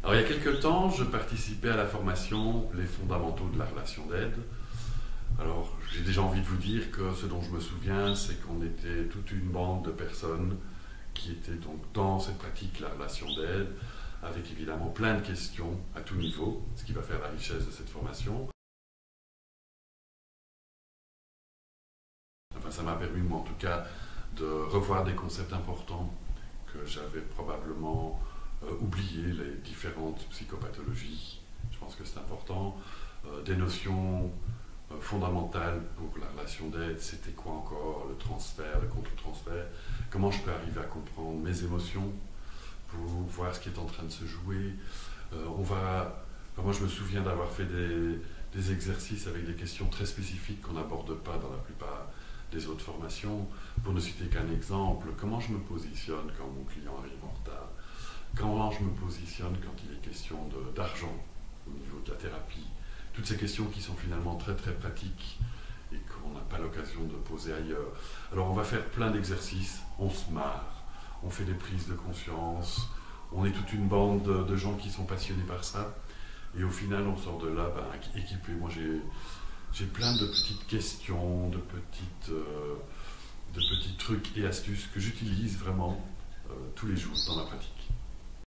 Alors, il y a quelque temps, je participais à la formation Les fondamentaux de la relation d'aide. Alors, j'ai déjà envie de vous dire que ce dont je me souviens, c'est qu'on était toute une bande de personnes qui étaient donc dans cette pratique, la relation d'aide, avec évidemment plein de questions à tout niveau, ce qui va faire la richesse de cette formation. Enfin, ça m'a permis, moi en tout cas, de revoir des concepts importants que j'avais probablement oubliés, les différentes psychopathologies. Je pense que c'est important. Des notions fondamentales pour la relation d'aide, c'était quoi encore? Le transfert, le contre-transfert. Comment je peux arriver à comprendre mes émotions pour voir ce qui est en train de se jouer. Moi, je me souviens d'avoir fait des exercices avec des questions très spécifiques qu'on n'aborde pas dans la plupart des autres formations. Pour ne citer qu'un exemple, comment je me positionne quand mon client arrive en retard? Comment je me positionne quand il est question d'argent au niveau de la thérapie? Toutes ces questions qui sont finalement très très pratiques et qu'on n'a pas l'occasion de poser ailleurs. Alors on va faire plein d'exercices, on se marre, on fait des prises de conscience, on est toute une bande de gens qui sont passionnés par ça, et au final on sort de là équipé. Moi j'ai plein de petites questions, de petits trucs et astuces que j'utilise vraiment tous les jours dans ma pratique.